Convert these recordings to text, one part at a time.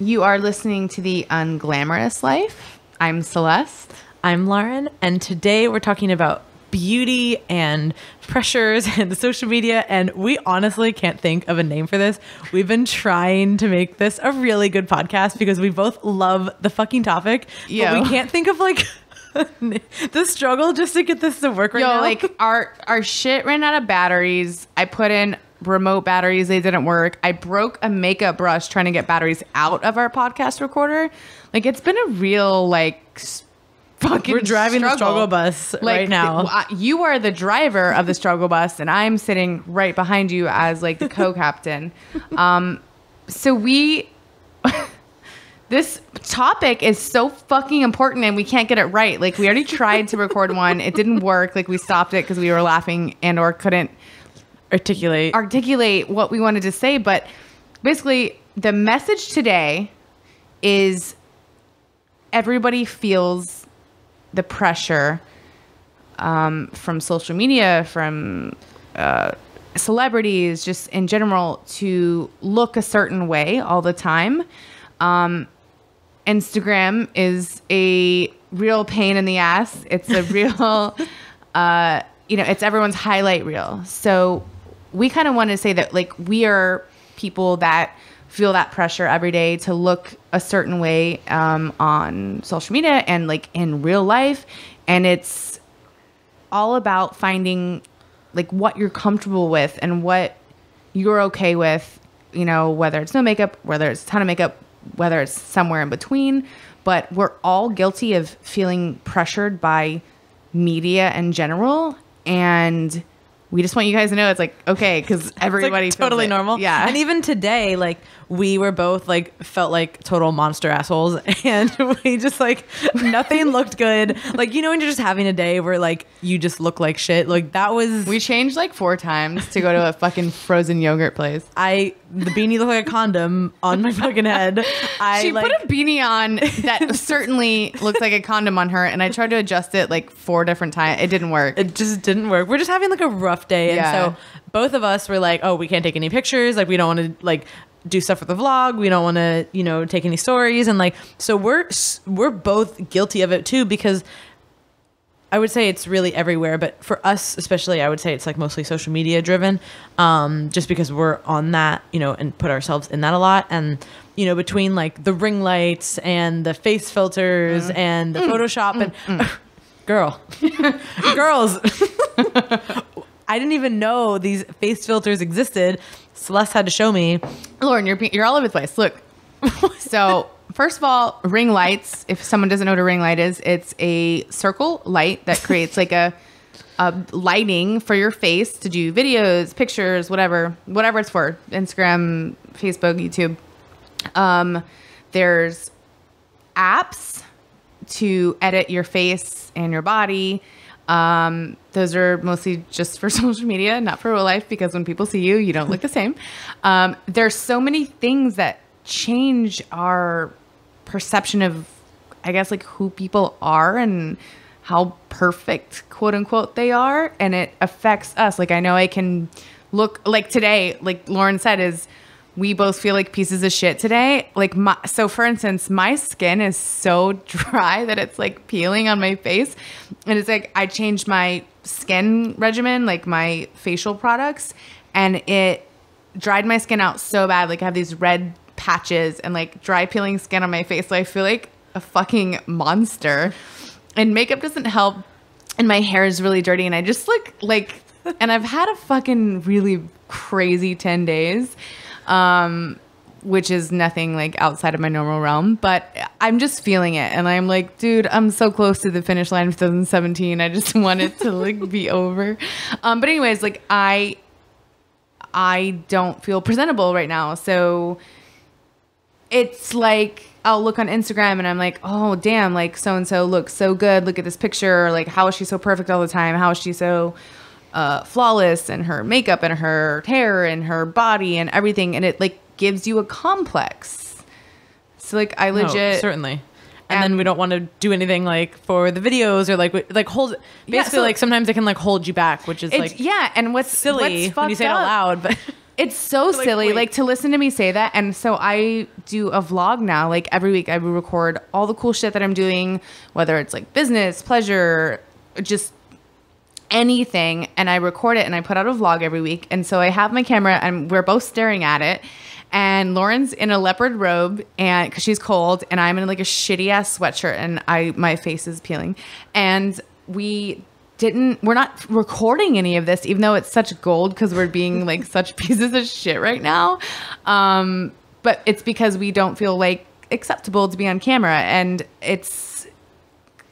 You are listening to the Unglamorous Life. I'm Celeste. I'm Laurin, and today we're talking about beauty and pressures and social media, and we honestly can't think of a name for this. We've been trying to make this a really good podcast because we both love the fucking topic, but we can't think of like the struggle just to get this to work right now. Like our shit ran out of batteries. I put in remote batteries, they didn't work. I broke a makeup brush trying to get batteries out of our podcast recorder. Like, it's been a real fucking we're driving struggle. the struggle bus right now. You are the driver of the struggle bus, and I'm sitting right behind you as like the co-captain. So this topic is so fucking important, and we can't get it right. Like, we already tried to record one, it didn't work. Like, we stopped it because we were laughing and or couldn't articulate what we wanted to say. But basically, the message today is everybody feels the pressure from social media, from celebrities, just in general, to look a certain way all the time. Instagram is a real pain in the ass. It's a real, it's everyone's highlight reel. So we kind of want to say that, like, we are people that feel that pressure every day to look a certain way on social media and like in real life. And it's all about finding like what you're comfortable with and what you're okay with, whether it's no makeup, whether it's a ton of makeup, whether it's somewhere in between. But we're all guilty of feeling pressured by media in general. And we just want you guys to know it's like, okay, because everybody it's like totally normal. Yeah. And even today, like, we were both like felt like total monster assholes, and we just like nothing looked good. Like, when you're just having a day where like you just look like shit. Like, that was, we changed like 4 times to go to a fucking frozen yogurt place. The beanie looked like a condom on my fucking head. She put a beanie on that certainly looks like a condom on her, and I tried to adjust it like 4 different times. It didn't work. It just didn't work. We're just having like a rough day. Yeah. And so both of us were like, oh, we can't take any pictures. Like, we don't want to like do stuff for the vlog. We don't want to, take any stories. And like, so we're both guilty of it too, because I would say it's really everywhere, but for us especially, I would say it's like mostly social media driven, just because we're on that, and put ourselves in that a lot. And, between like the ring lights and the face filters and the Photoshop and girls, I didn't even know these face filters existed. Celeste had to show me. Laurin, you're all over the place. Look. So, first of all, ring lights. If someone doesn't know what a ring light is, it's a circle light that creates like a lighting for your face to do videos, pictures, whatever it's for. Instagram, Facebook, YouTube. There's apps to edit your face and your body. Those are mostly just for social media, not for real life, because when people see you, you don't look the same. There's so many things that change our perception of, I guess, like who people are and how perfect, quote unquote, they are. And it affects us. Like, I know I can look like today, like Laurin said, is we both feel like pieces of shit today. Like, so for instance, my skin is so dry that it's like peeling on my face. And it's like, I changed my skin regimen, like my facial products, and it dried my skin out so bad. Like, I have these red patches and like dry peeling skin on my face. So I feel like a fucking monster, and makeup doesn't help. And my hair is really dirty, and I just look like, and I've had a fucking really crazy 10 days. Which is nothing like outside of my normal realm, but I'm just feeling it. And I'm like, dude, I'm so close to the finish line of 2017. I just want it to like be over. But anyways, like I don't feel presentable right now. So it's like, I'll look on Instagram and I'm like, oh damn, like so-and-so looks so good. Look at this picture. Like, how is she so perfect all the time? How is she so flawless, and her makeup and her hair and her body and everything, and it like gives you a complex. So like, I legit certainly. And then we don't want to do anything like for the videos or like hold basically, so like sometimes they can like hold you back, which is like, yeah. And what's silly what's when you say it out loud, but It's so silly, wait. like to listen to me say that. And so I do a vlog now, like every week I will record all the cool shit that I'm doing, whether it's like business, pleasure, just anything. And I record it and I put out a vlog every week. And so I have my camera and we're both staring at it. And Lauren's in a leopard robe and cause she's cold and I'm in like a shitty ass sweatshirt and my face is peeling. And we're not recording any of this, even though it's such gold because we're being like such pieces of shit right now. But it's because we don't feel like acceptable to be on camera. And it's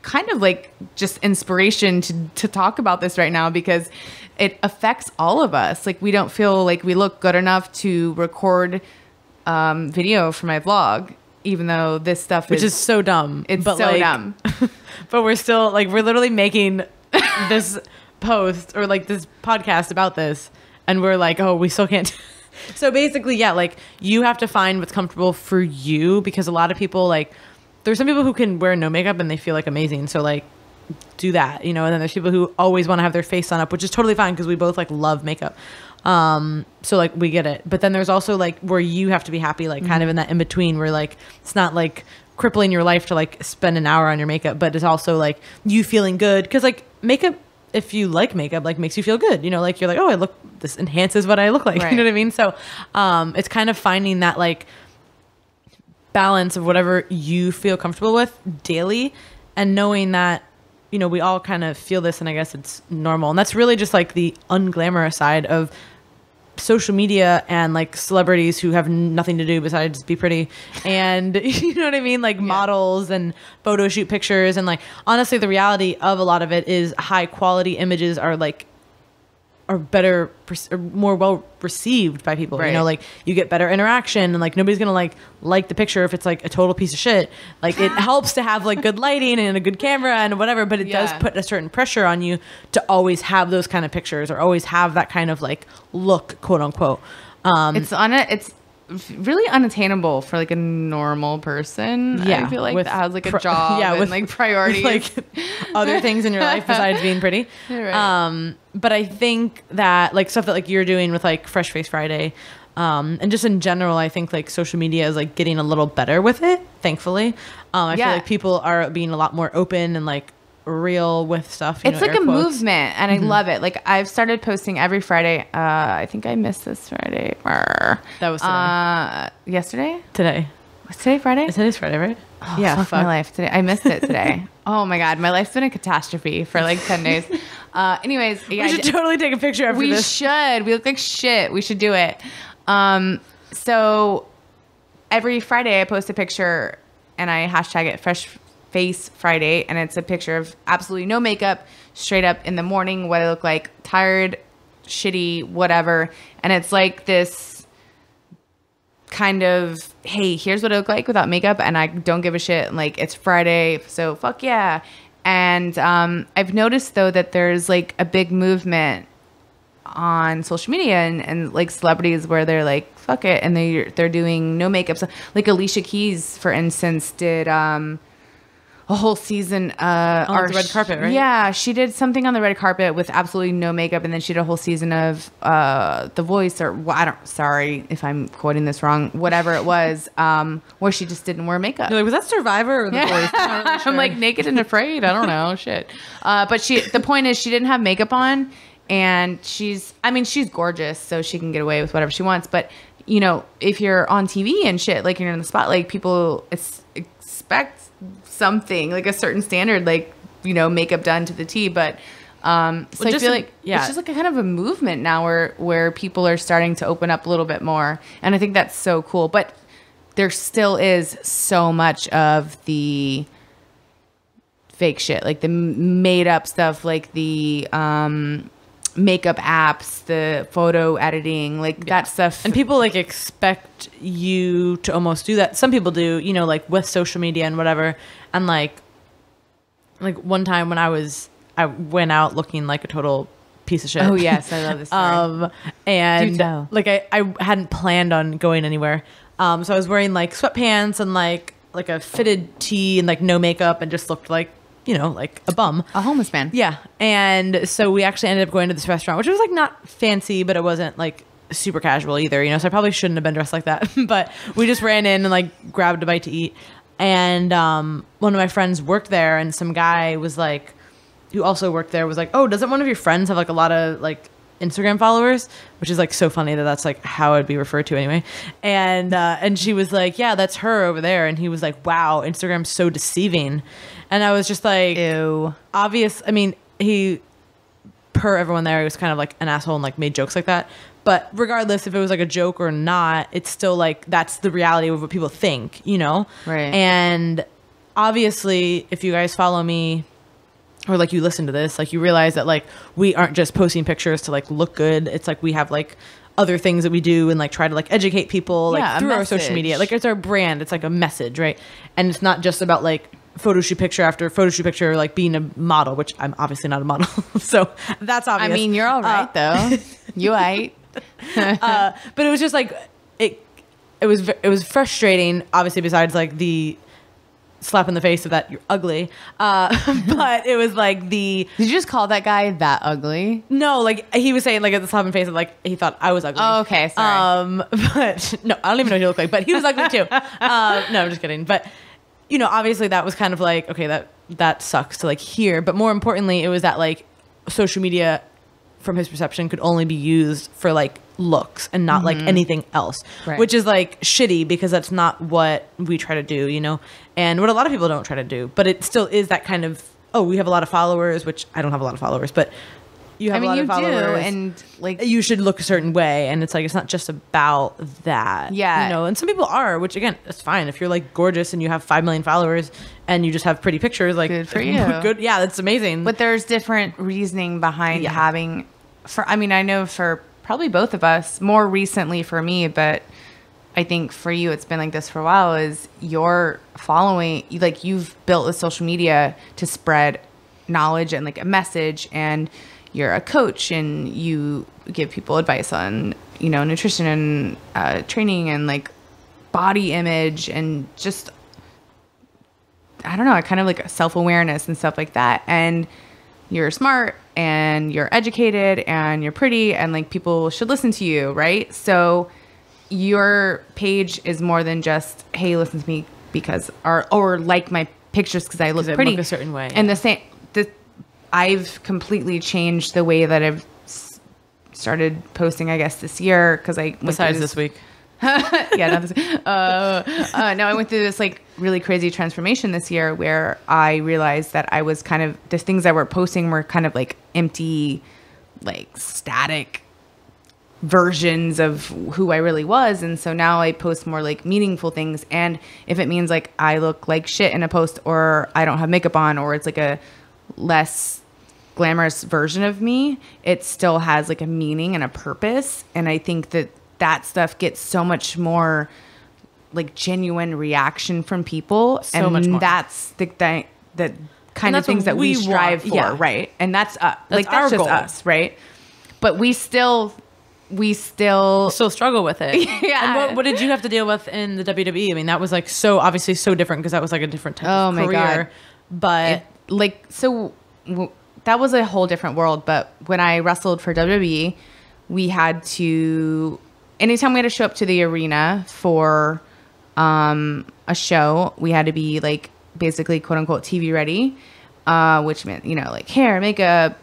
kind of like just inspiration to talk about this right now because it affects all of us. Like we don't feel like we look good enough to record video for my vlog, even though this stuff which is so dumb. It's so like, dumb. But we're still like, we're literally making this post or like this podcast about this and we're like, oh, we still can't. So basically, yeah, like you have to find what's comfortable for you because a lot of people like, there's some people who can wear no makeup and they feel like amazing. So like do that, you know, and then there's people who always want to have their face on up, which is totally fine because we both like love makeup. So like we get it. But then there's also like where you have to be happy, like kind of in that in between where like it's not like crippling your life to like spend an hour on your makeup, but it's also like you feeling good because like makeup, if you like makeup, like makes you feel good, you know, like you're like, oh, this enhances what I look like. Right. You know what I mean? So it's kind of finding that like balance of whatever you feel comfortable with daily and knowing that, you know, we all kind of feel this and I guess it's normal. And that's really just like the unglamorous side of social media and like celebrities who have nothing to do besides be pretty and you know what I mean? Like models and photo shoot pictures. And like, honestly, the reality of a lot of it is high quality images are better or more well received by people. Right. You know, like you get better interaction and like nobody's gonna like the picture if it's like a total piece of shit. Like it helps to have like good lighting and a good camera and whatever, but it does put a certain pressure on you to always have those kind of pictures or always have that kind of like look, quote unquote. It's really unattainable for like a normal person. Yeah, I feel like that has like a job and with like priorities, like other things in your life besides being pretty. Right. But I think that like stuff that like you're doing with like Fresh Face Friday, and just in general, I think like social media is like getting a little better with it. Thankfully, I feel like people are being a lot more open and like real with stuff. It's like a movement and I love it. Like I've started posting every Friday. I think I missed this Friday. That was today. Yesterday? Today. Was today Friday? Today's Friday, right? Oh, yeah, fuck my life today. I missed it today. Oh my God. My life's been a catastrophe for like 10 days. Anyways. We should totally take a picture after this. We should. We look like shit. We should do it. So every Friday I post a picture and I hashtag it Fresh Face Friday, and it's a picture of absolutely no makeup, straight up in the morning, what I look like, tired, shitty, whatever. And it's like this kind of, hey, here's what I look like without makeup, and I don't give a shit. And like, it's Friday, so fuck yeah. And I've noticed though that there's like a big movement on social media and like celebrities where they're like, fuck it, and they're doing no makeup. So, like Alicia Keys, for instance, did a whole season on the red carpet, right? Yeah, she did something on the red carpet with absolutely no makeup, and then she did a whole season of The Voice, or sorry if I'm quoting this wrong, whatever it was, where she just didn't wear makeup. You're like, was that Survivor or The Voice? I'm, really sure. I'm like Naked and Afraid. I don't know, shit. But the point is, she didn't have makeup on, and she's gorgeous, so she can get away with whatever she wants. But you know, if you're on TV and shit, like you're in the spotlight, people expect something like a certain standard, like, you know, makeup done to the T. But so I feel like it's just like a kind of a movement now where people are starting to open up a little bit more, and I think that's so cool. But there still is so much of the fake shit, like the made up stuff, like the makeup apps, the photo editing, like that stuff. And people like expect you to almost do that. Some people do, you know, like with social media and whatever. And like one time when I went out looking like a total piece of shit. Oh yes, I love this story. And like I hadn't planned on going anywhere. So I was wearing like sweatpants and like a fitted tee and like no makeup and just looked like, you know, like a bum. A homeless man. Yeah. And so we actually ended up going to this restaurant, which was like not fancy, but it wasn't like super casual either, you know, so I probably shouldn't have been dressed like that. But we just ran in and like grabbed a bite to eat. And one of my friends worked there, and some guy was like, who also worked there, was like, oh, doesn't one of your friends have like a lot of like Instagram followers? Which is like so funny that that's like how I'd be referred to anyway. And she was like, yeah, that's her over there. And he was like, wow, Instagram's so deceiving. And I was just like, Ew. obvious. I mean, he, per everyone there, he was kind of like an asshole and like made jokes like that. But regardless if it was like a joke or not, it's still like, that's the reality of what people think, you know? Right. And obviously, if you guys follow me, or like you listen to this, like you realize that like we aren't just posting pictures to like look good. It's like we have like other things that we do and like try to like educate people like through our social media. Like it's our brand. It's like a message, right? And it's not just about like photo shoot picture after photo shoot picture, like being a model, which I'm obviously not a model. So that's obvious. I mean, you're all right though. You right. But it was just like it was frustrating, obviously, besides like the slap in the face of that you're ugly, but it was like did you just call that guy that ugly? No, like he was saying like at the slap in the face of like he thought I was ugly. Oh, okay, sorry. But no, I don't even know what he looked like, but he was ugly too. No, I'm just kidding. But you know, obviously that was kind of like, okay, that sucks to like hear, but more importantly it was that like social media from his perception could only be used for like looks and not like anything else, right. Which is like shitty because that's not what we try to do, you know, and what a lot of people don't try to do. But it still is that kind of, oh, we have a lot of followers, which I don't have a lot of followers, but you have a lot of followers, and like you should look a certain way, and it's like it's not just about that, yeah, you know. And some people are, which again, it's fine if you're like gorgeous and you have 5 million followers and you just have pretty pictures, like good for you, good, yeah, that's amazing. But there's different reasoning behind having. I mean, I know for probably both of us, more recently for me, but I think for you, it's been like this for a while, is you're following, like you've built a social media to spread knowledge and like a message, and you're a coach and you give people advice on, you know, nutrition and training and like body image and just, I don't know, kind of like self-awareness and stuff like that. And you're smart and you're educated and you're pretty and like people should listen to you, right? So your page is more than just, hey, listen to me because or like my pictures because I look pretty, look a certain way. And I've completely changed the way that I've started posting, I guess, this year because I besides this week. Yeah, not this. No, I went through this like really crazy transformation this year where I realized that I was kind of, the things I were posting were kind of like empty, like static versions of who I really was. And so now I post more like meaningful things. And if it means like I look like shit in a post, or I don't have makeup on, or it's like a less glamorous version of me, it still has like a meaning and a purpose. And I think that stuff gets so much more like genuine reaction from people. So and much more. That's the kind of things that we strive for. Yeah. Right. And that's our just goal. Us. Right. But we still struggle with it. Yeah. And what did you have to deal with in the WWE? I mean, that was like so obviously so different because that was like a different type of career. My God. But that was a whole different world. But when I wrestled for WWE, we had to, anytime we had to show up to the arena for a show, we had to be like basically quote unquote TV ready, which meant, you know, like hair, makeup,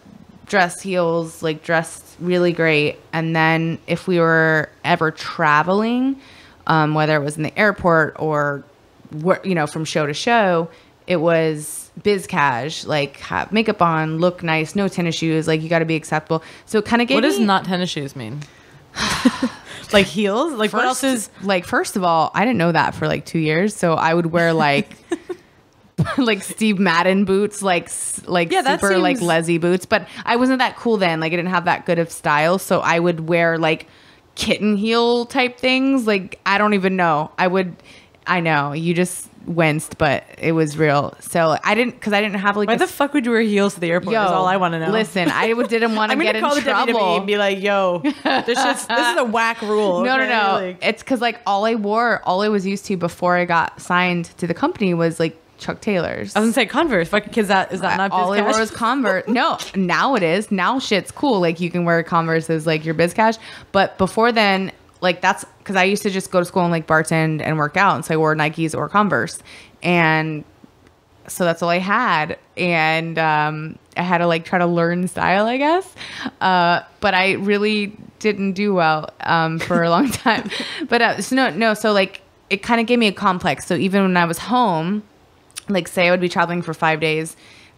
dress, heels, like dressed really great. And then if we were ever traveling, whether it was in the airport or, you know, from show to show, it was biz cash, like have makeup on, look nice, no tennis shoes, like you got to be acceptable. So it kind of gave What does not tennis shoes mean? Like heels? Like what else is like, first of all, I didn't know that for like 2 years. So I would wear like like Steve Madden boots, like super like Leslie boots, but I wasn't that cool then. Like I didn't have that good of style. So I would wear like kitten heel type things. Like, I don't even know. I know you just winced, but it was real. So I didn't have like. Why the fuck would you wear heels to the airport? Is all I want to know. Listen, I didn't want to get in trouble. I'm gonna call the WWE and be like, "Yo, this is a whack rule." No, okay? It's because like all I was used to before I got signed to the company was like Chuck Taylors. I was gonna say Converse. Fuck, because is that not all I biz wore cash? was Converse. No, now it is. Now shit's cool. Like you can wear Converse as like your biz cash. But before then, like that's because I used to just go to school and like bartend and work out, and so I wore Nikes or Converse, and so that's all I had. And I had to like try to learn style, I guess. But I really didn't do well for a long time. But so like it kind of gave me a complex. So even when I was home, like say I would be traveling for 5 days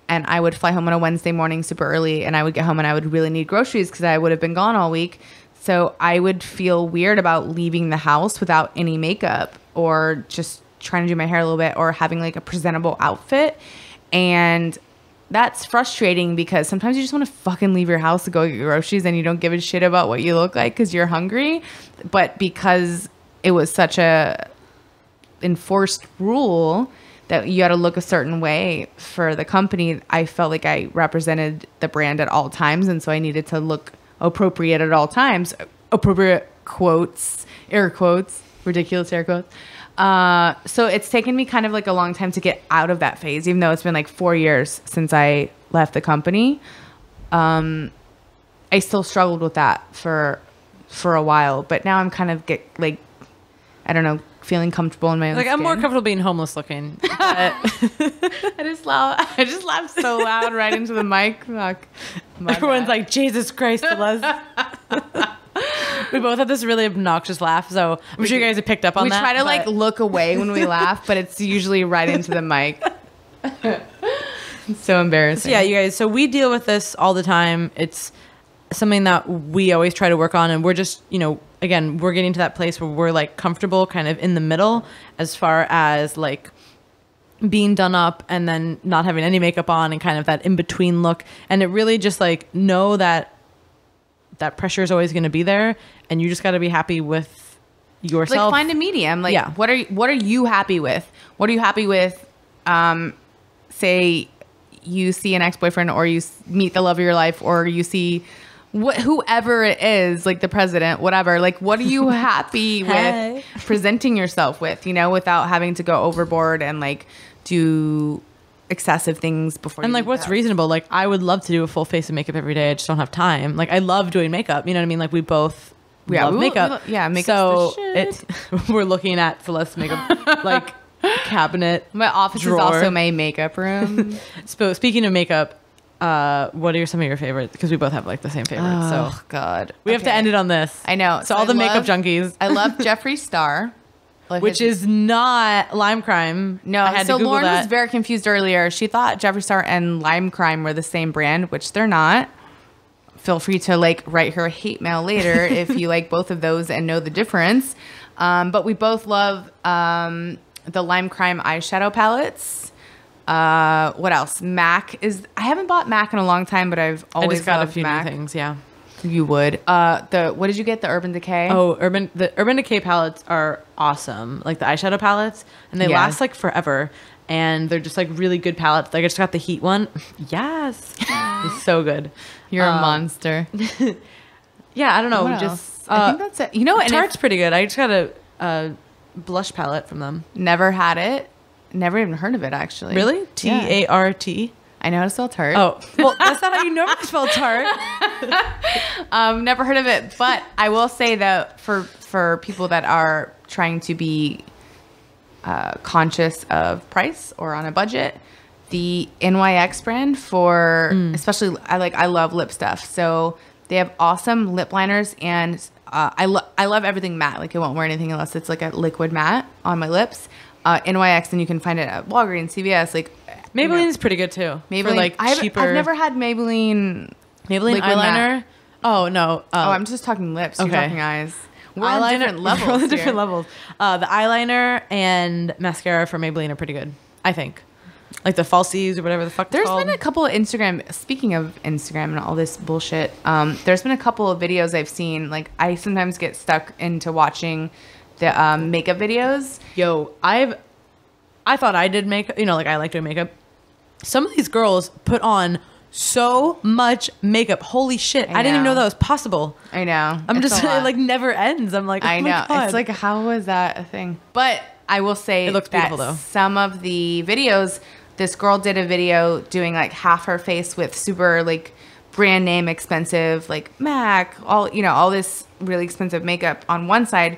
and I would fly home on a Wednesday morning super early, and I would get home and I would really need groceries because I would have been gone all week. So I would feel weird about leaving the house without any makeup or just trying to do my hair a little bit or having like a presentable outfit. And that's frustrating because sometimes you just want to fucking leave your house to go get groceries and you don't give a shit about what you look like because you're hungry. But because it was such a enforced rule that you had to look a certain way for the company, I felt like I represented the brand at all times. And so I needed to look appropriate at all times. Appropriate quotes, air quotes, ridiculous air quotes. So it's taken me kind of like a long time to get out of that phase, even though it's been like 4 years since I left the company. I still struggled with that for a while, but now I'm kind of I don't know, feeling comfortable in my own Like skin. I'm more comfortable being homeless looking. But I just laughed so loud right into the mic. Fuck. everyone's like, Jesus Christ, Celeste. We both have this really obnoxious laugh, so I'm sure you guys have picked up on we that. try to like look away when we laugh, but it's usually right into the mic. It's so embarrassing. Yeah, you guys. So we deal with this all the time. It's something that we always try to work on, and we're just, again, we're getting to that place where we're like comfortable kind of in the middle as far as like being done up and then not having any makeup on and kind of that in between look. And it really just like know that pressure is always going to be there, and you just got to be happy with yourself. Like find a medium. Like, yeah. What are you happy with? What are you happy with? Say you see an ex-boyfriend, or you meet the love of your life, or you see whoever it is, like the president, whatever. Like, what are you happy with presenting yourself with? Without having to go overboard and like do excessive things before. And you like, what's reasonable? Like, I would love to do a full face of makeup every day. I just don't have time. Like, I love doing makeup. You know what I mean? Like, we both love makeup. Makeup's so the shit. we're looking at Celeste's makeup like cabinet. My office drawer. is also my makeup room. So speaking of makeup, what are some of your favorites? Because we both have like the same favorites. Oh so God, we have to end it on this. I know. So all the makeup junkies. I love Jeffree Star. Which is not Lime Crime. No, I had so to Google Lauren that. was very confused earlier. She thought Jeffree Star and Lime Crime were the same brand, which they're not. Feel free to like write her a hate mail later if you like both of those and know the difference. But we both love the Lime Crime eyeshadow palettes. What else? MAC is. I haven't bought MAC in a long time, but I've always I just got a loved few MAC. new things. Yeah. You would. What did you get? The Urban Decay? Oh, the Urban Decay palettes are awesome. Like the eyeshadow palettes, and they last like forever. And they're just like really good palettes. Like I just got the Heat one. Yes, it's so good. You're a monster. Yeah, I don't know. What Just else? I think that's it. You know, and Tarte's pretty good. I just got a blush palette from them. never had it. Never even heard of it actually. Really? Yeah. Tart. I know how to spell tart. Oh, well, that's not how you normally spell tart. Never heard of it, but I will say that for people that are trying to be conscious of price or on a budget, the NYX brand for especially I love lip stuff. So they have awesome lip liners, and I love everything matte. Like I won't wear anything unless it's like a liquid matte on my lips. NYX, and you can find it at Walgreens, CVS, like. Maybelline's pretty good too. Maybelline, for like cheaper. I've never had Maybelline liquid eyeliner. matte. Oh no. I'm just talking lips. You're okay. talking eyes. We're on different levels. We're on here. different levels. The eyeliner and mascara for Maybelline are pretty good, I think. Like the falsies or whatever the fuck. There's called. been a couple of Instagram. Speaking of Instagram and all this bullshit, there's been a couple of videos I've seen. Like I sometimes get stuck into watching the makeup videos. Yo, I thought I did makeup. Like I like doing makeup. Some of these girls put on so much makeup. Holy shit. I didn't even know that was possible. I know. I'm It's just, a lot. it like never ends. I'm like, oh I my know. God. It's like, how was that a thing? But I will say It looks beautiful, that though. some of the videos, this girl did a video doing like half her face with super like brand name expensive, like MAC, all this really expensive makeup on one side,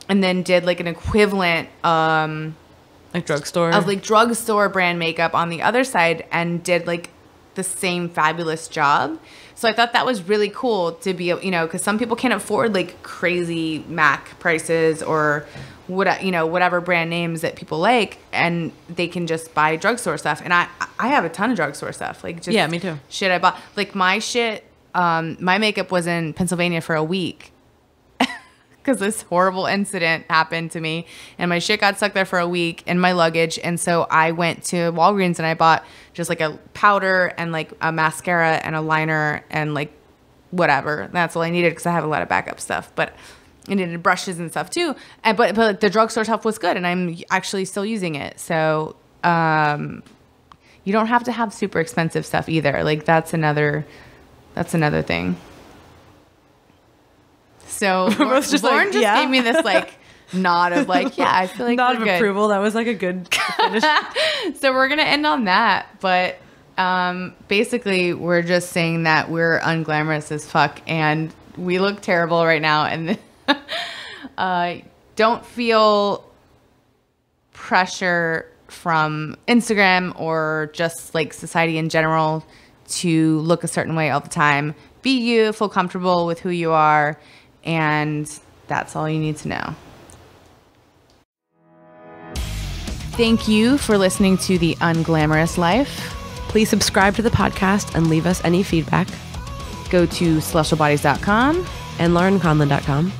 and then did like an equivalent Like drugstore. of like drugstore brand makeup on the other side, and did like the same fabulous job. So I thought that was really cool to be, because some people can't afford like crazy MAC prices or whatever brand names that people like, and they can just buy drugstore stuff. And I have a ton of drugstore stuff. Like, just Yeah, me too. shit I bought. Like my shit, my makeup was in Pennsylvania for a week because this horrible incident happened to me, and my shit got stuck there for a week in my luggage. And so I went to Walgreens and I bought just like a powder and like a mascara and a liner and like whatever. That's all I needed because I have a lot of backup stuff, but I needed brushes and stuff too. And but the drugstore stuff was good, and I'm actually still using it. So you don't have to have super expensive stuff either. Like that's another thing. So Lauren just gave me this like nod of like, yeah, I feel like nod we're of good. approval. That was like a good finish. So we're gonna end on that, but basically we're just saying that we're unglamorous as fuck and we look terrible right now, and don't feel pressure from Instagram or just like society in general to look a certain way all the time. Be you, feel comfortable with who you are, and that's all you need to know. Thank you for listening to The Unglamorous Life. Please subscribe to the podcast and leave us any feedback. Go to celestialbodies.com and laurinconlin.com.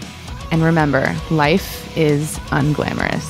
and remember, life is unglamorous.